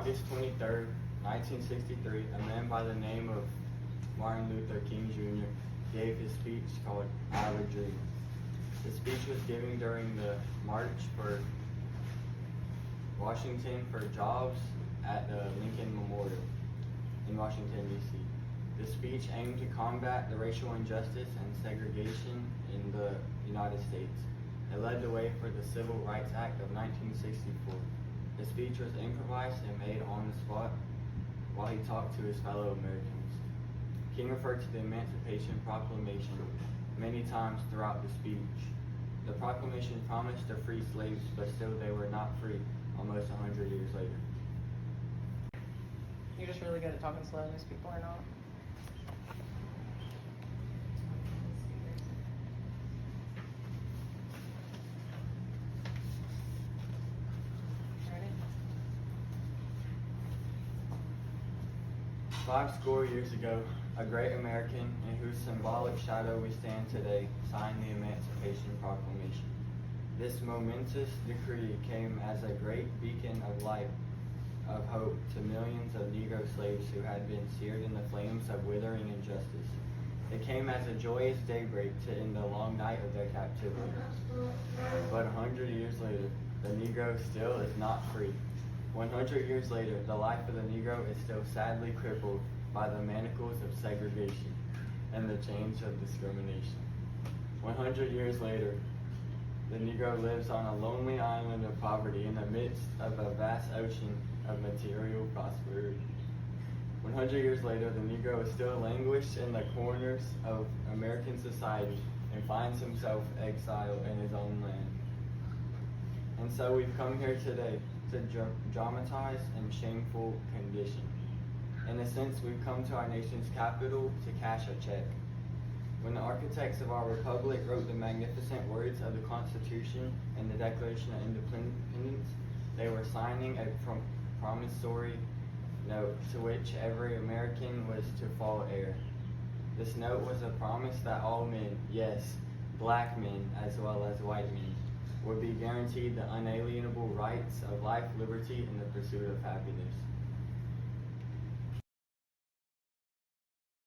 August 23rd, 1963, a man by the name of Martin Luther King Jr. gave his speech called "I Have a Dream." The speech was given during the March for Washington for Jobs at the Lincoln Memorial in Washington, D.C. The speech aimed to combat the racial injustice and segregation in the United States. It led the way for the Civil Rights Act of 1964. The speech was improvised and made on the spot while he talked to his fellow Americans. King referred to the Emancipation Proclamation many times throughout the speech. The proclamation promised to free slaves, but still they were not free almost 100 years later. You're just really good at talking slow. These people are not. Ready? 50 years ago, a great American in whose symbolic shadow we stand today signed the Emancipation Proclamation. This momentous decree came as a great beacon of light, of hope to millions of Negro slaves who had been seared in the flames of withering injustice. It came as a joyous daybreak to end the long night of their captivity. But 100 years later, the Negro still is not free. 100 years later, the life of the Negro is still sadly crippled by the manacles of segregation and the chains of discrimination. 100 years later, the Negro lives on a lonely island of poverty in the midst of a vast ocean of material prosperity. 100 years later, the Negro is still languished in the corners of American society and finds himself exiled in his own land. And so we've come here today to dramatize and shameful condition. In a sense, we've come to our nation's capital to cash a check. When the architects of our republic wrote the magnificent words of the Constitution and the Declaration of Independence, they were signing a promissory note to which every American was to fall heir. This note was a promise that all men, yes, black men as well as white men, would be guaranteed the unalienable rights of life, liberty, and the pursuit of happiness.